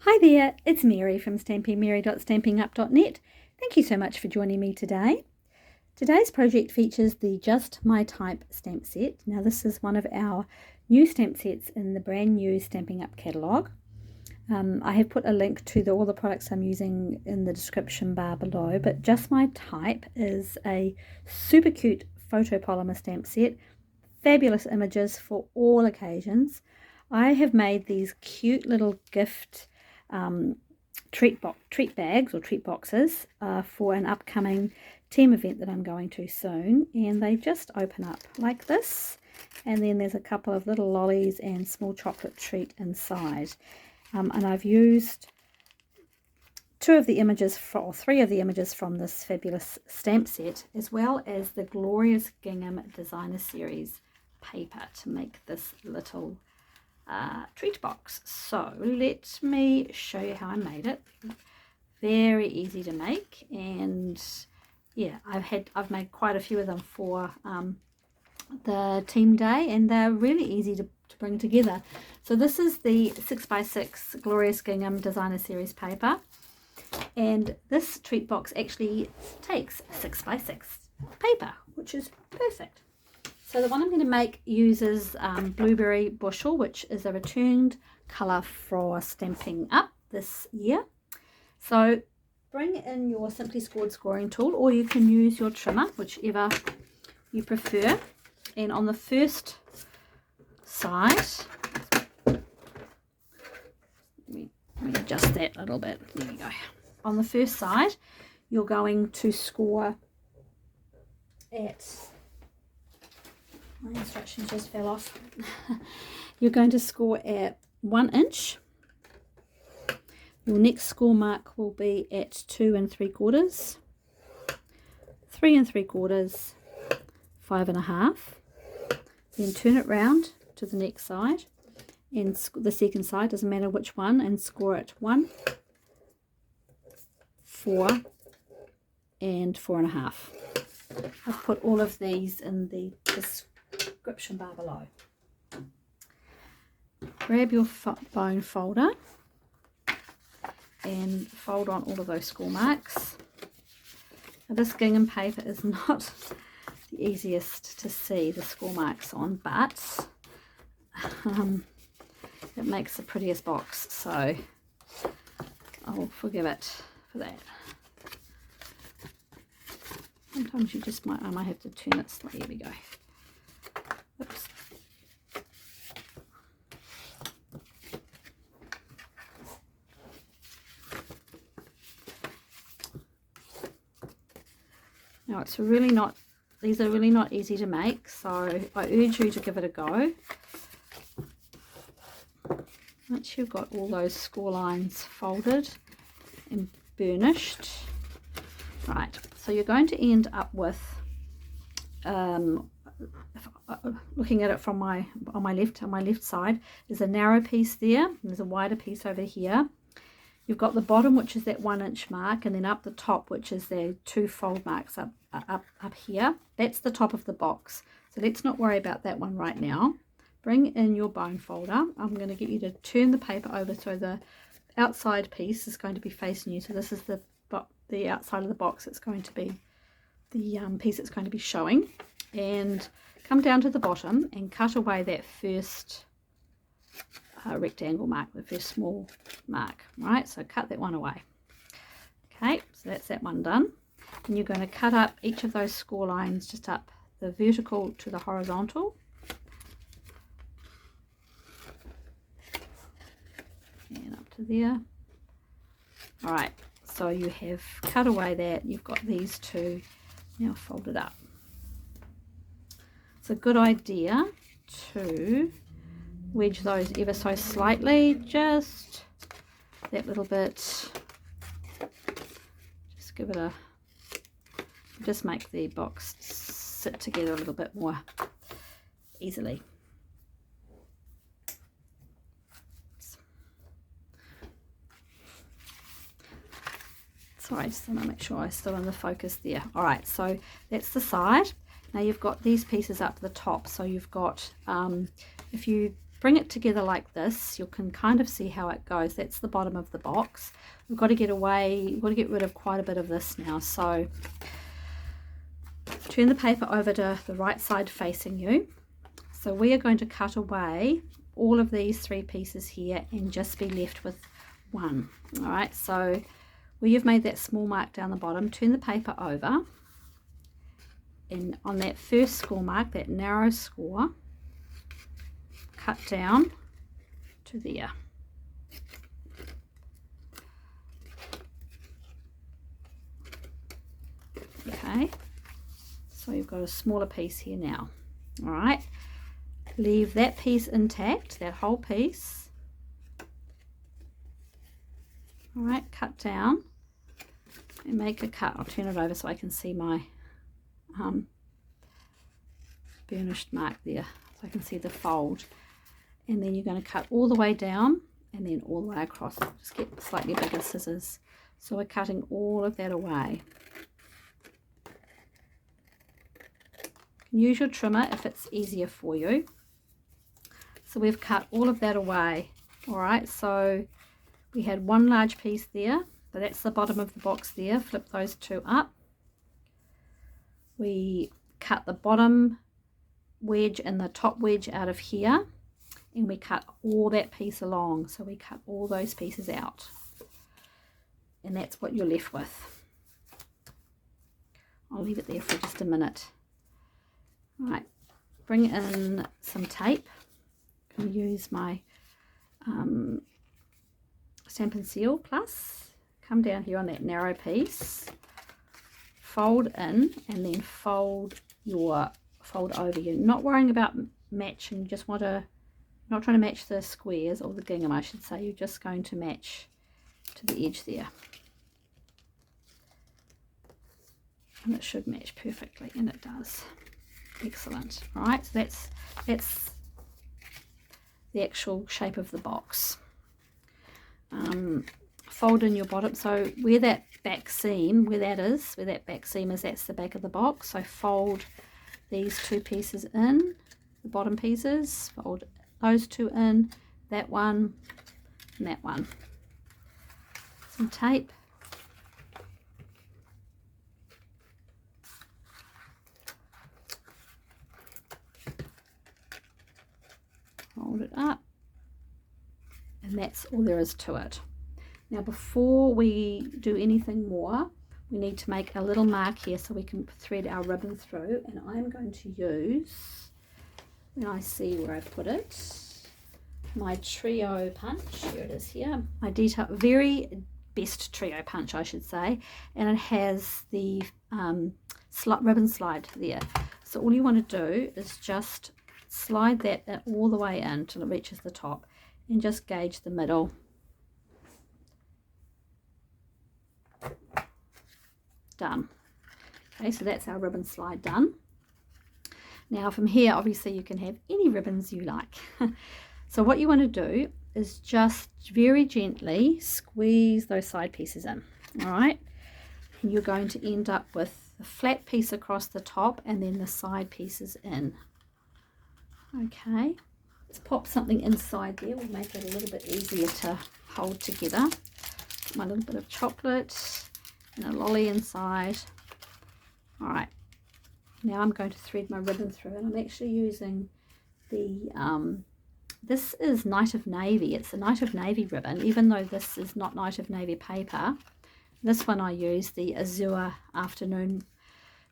Hi there, it's Mary from stampingmary.stampinup.net. Thank you so much for joining me today. Today's project features the Just My Type stamp set. Now this is one of our new stamp sets in the brand new Stampin' Up catalogue. I have put a link to all the products I'm using in the description bar below, but Just My Type is a super cute photopolymer stamp set. Fabulous images for all occasions. I have made these cute little gift treat bags or treat boxes for an upcoming team event that I'm going to soon, and they just open up like this, and then there's a couple of little lollies and small chocolate treat inside, and I've used three of the images from this fabulous stamp set, as well as the Glorious Gingham designer series paper to make this little treat box. So let me show you how I made it. Very easy to make, and yeah, I've made quite a few of them for the team day, and they're really easy to bring together. So this is the 6x6 Glorious Gingham designer series paper, and this treat box actually takes 6x6 paper, which is perfect. So the one I'm going to make uses Blueberry Bushel, which is a returned colour for Stampin' Up this year. So bring in your Simply Scored scoring tool, or you can use your trimmer, whichever you prefer. And on the first side, let me adjust that a little bit. There we go. On the first side, you're going to score at... My instructions just fell off. You're going to score at 1 inch. Your next score mark will be at 2 3/4, 3 3/4, 5 1/2. Then turn it round to the next side, and the second side, doesn't matter which one, and score at 1, 4 and 4 1/2. I've put all of these in the description bar below. Grab your bone folder and fold on all of those score marks. Now, this gingham paper is not the easiest to see the score marks on, but it makes the prettiest box, so I'll forgive it for that. Sometimes you just I might have to turn it slightly. Here we go. Oops. Now it's really not, these are really not easy to make, so I urge you to give it a go. Once you've got all those score lines folded and burnished, right, so you're going to end up with, looking at it from on my left side, there's a narrow piece there, and there's a wider piece over here. You've got the bottom, which is that 1 inch mark, and then up the top, which is the 2 fold marks up here. That's the top of the box. So let's not worry about that one right now. Bring in your bone folder. I'm going to get you to turn the paper over so the outside piece is going to be facing you. So this is the outside of the box. It's going to be the piece that's going to be showing. And come down to the bottom and cut away that first rectangle mark, the first small mark, right? So cut that one away. Okay, so that's that one done. And you're going to cut up each of those score lines just up the vertical to the horizontal. And up to there. All right, so you have cut away that, you've got these two now folded up. It's a good idea to wedge those ever so slightly, just that little bit, just give it a, just make the box sit together a little bit more easily. Sorry, I just want to make sure I'm still in the focus there. All right, so that's the side. Now you've got these pieces up the top, so you've got, if you bring it together like this, you can kind of see how it goes. That's the bottom of the box. We've got to get rid of quite a bit of this now. So turn the paper over to the right side facing you. So we are going to cut away all of these 3 pieces here and just be left with one. All right, so where you've made that small mark down the bottom, turn the paper over, and on that first score mark, that narrow score, cut down to there. Okay, so you've got a smaller piece here now. All right, leave that piece intact, that whole piece. All right, cut down and make a cut. I'll turn it over so I can see my burnished mark there, so I can see the fold. And then you're going to cut all the way down and then all the way across. Just get slightly bigger scissors. So we're cutting all of that away. Use your trimmer if it's easier for you. So we've cut all of that away. All right, so we had one large piece there, so that's the bottom of the box there. Flip those 2 up. We cut the bottom wedge and the top wedge out of here, and we cut all that piece along. So we cut all those pieces out, and that's what you're left with. I'll leave it there for just a minute. All right, bring in some tape. I'm going to use my Stampin' Seal Plus. Come down here on that narrow piece, fold in, and then fold over. You're not worrying about matching, you just want to, not trying to match the squares, or the gingham I should say, you're just going to match to the edge there. And it should match perfectly, and it does. Excellent. All right, so that's the actual shape of the box. Fold in your bottom, so where that back seam, that's the back of the box. So fold these 2 pieces in, the bottom pieces, fold those 2 in, that one and that one. Some tape. Fold it up, and that's all there is to it. Now before we do anything more, we need to make a little mark here so we can thread our ribbon through, and I'm going to use, when I see where I put it, my trio punch. Here it is here, my very best trio punch I should say, and it has the ribbon slide there. So all you want to do is just slide that all the way in till it reaches the top, and just gauge the middle. Done. Okay, so that's our ribbon slide done. Now from here, obviously you can have any ribbons you like. So what you want to do is just very gently squeeze those side pieces in. All right, and you're going to end up with the flat piece across the top and then the side pieces in. Okay, let's pop something inside there. We'll make it a little bit easier to hold together. My little bit of chocolate and a lolly inside. All right, now I'm going to thread my ribbon through, and I'm actually using the this is Night of Navy. It's a Night of Navy ribbon, even though this is not Night of Navy paper. This one I use the Azure Afternoon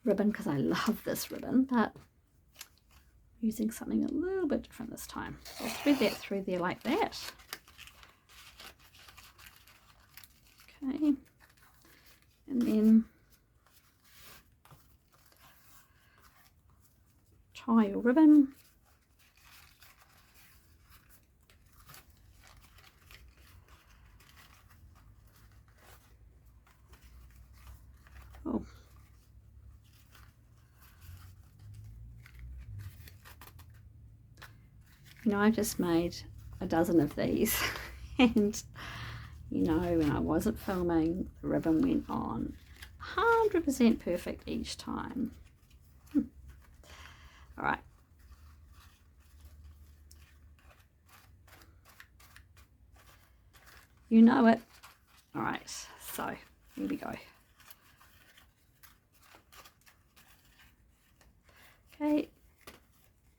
ribbon because I love this ribbon, but I'm using something a little bit different this time. So I'll thread that through there like that. Okay, and then tie your ribbon. Oh. You know, I've just made a dozen of these and you know, when I wasn't filming, the ribbon went on 100% perfect each time. All right. You know it. All right, so here we go. Okay,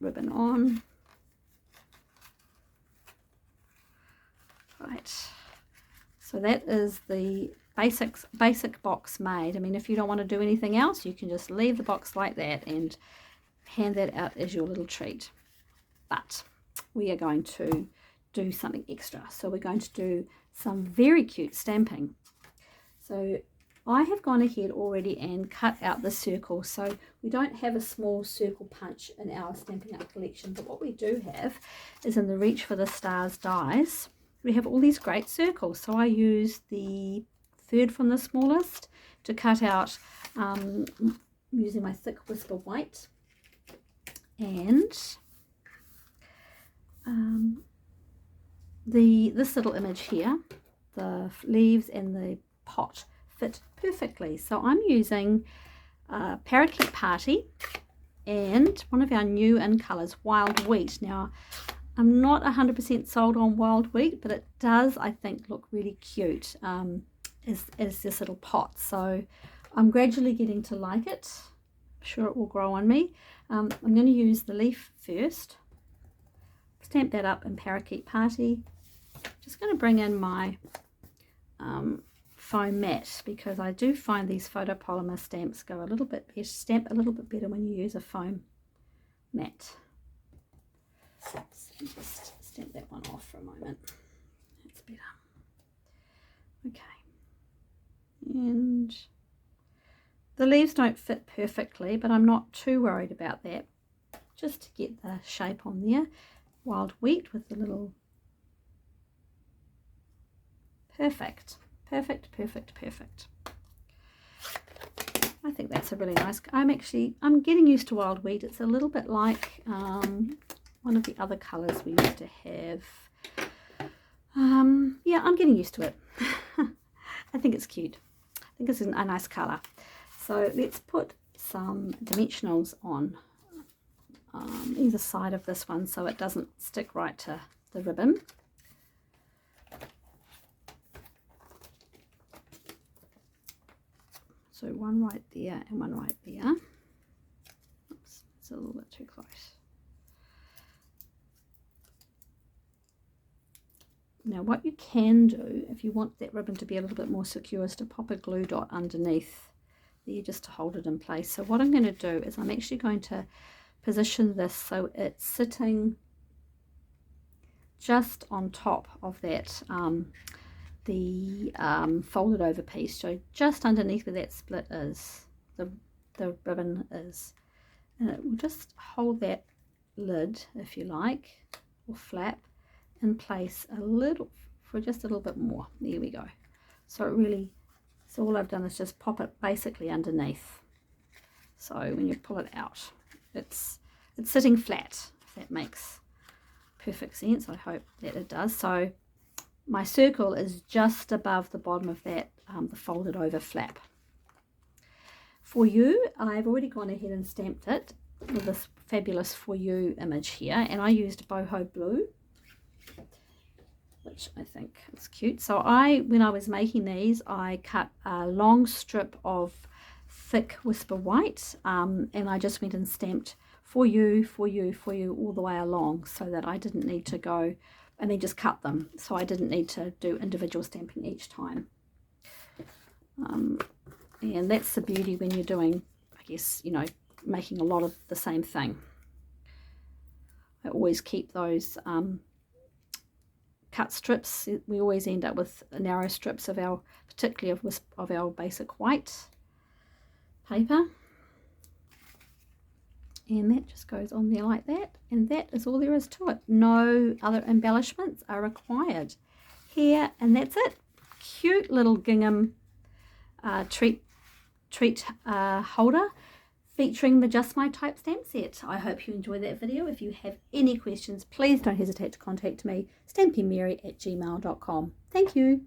ribbon on. Right, so that is the basic box made. I mean, if you don't want to do anything else, you can just leave the box like that and hand that out as your little treat. But we are going to do something extra. So we're going to do some very cute stamping. So I have gone ahead already and cut out the circle. So we don't have a small circle punch in our Stampin' Up collection, but what we do have is in the Reach for the Stars dies, we have all these great circles. So I use the third from the smallest to cut out using my thick Whisper White, and this little image here, the leaves and the pot fit perfectly. So I'm using Parakeet Party and one of our new in colours, Wild Wheat. Now I'm not 100% sold on Wild Wheat, but it does, I think, look really cute as this little pot. So I'm gradually getting to like it. I'm sure it will grow on me. I'm going to use the leaf first, stamp that up in Parakeet Party. Just going to bring in my foam mat, because I do find these photopolymer stamps go a little bit better, stamp a little bit better when you use a foam mat. So just stamp that one off for a moment. That's better. Okay. And the leaves don't fit perfectly, but I'm not too worried about that. Just to get the shape on there. Wild Wheat with the little... Perfect. Perfect, perfect, perfect. I think that's a really nice... I'm getting used to Wild Wheat. It's a little bit like one of the other colours we used to have. Yeah, I'm getting used to it. I think it's cute. I think it's a nice colour. So let's put some dimensionals on either side of this one so it doesn't stick right to the ribbon. So one right there and one right there. Oops, it's a little bit too close. Now what you can do, if you want that ribbon to be a little bit more secure, is to pop a glue dot underneath there just to hold it in place. So what I'm going to do is I'm actually going to position this so it's sitting just on top of that folded over piece, so just underneath where that split is, the ribbon is, and it will just hold that lid, if you like, or flap in place a little, for just a little bit more. There we go. So it really, so all I've done is just pop it basically underneath. So when you pull it out, it's sitting flat, if that makes perfect sense. I hope that it does. So my circle is just above the bottom of that, the folded over flap. For You, I've already gone ahead and stamped it with this fabulous For You image here, and I used Boho Blue, which I think is cute. So when I was making these, I cut a long strip of thick Whisper White, and I just went and stamped For You, For You, For You all the way along, so that I didn't need to go and then just cut them, so I didn't need to do individual stamping each time. And that's the beauty when you're doing, I guess, you know, making a lot of the same thing. I always keep those cut strips. We always end up with narrow strips of our, particularly of our basic white paper. And that just goes on there like that, and that is all there is to it. No other embellishments are required here, and that's it. Cute little gingham treat holder featuring the Just My Type stamp set. I hope you enjoyed that video. If you have any questions, please don't hesitate to contact me, stampingmary@gmail.com. Thank you.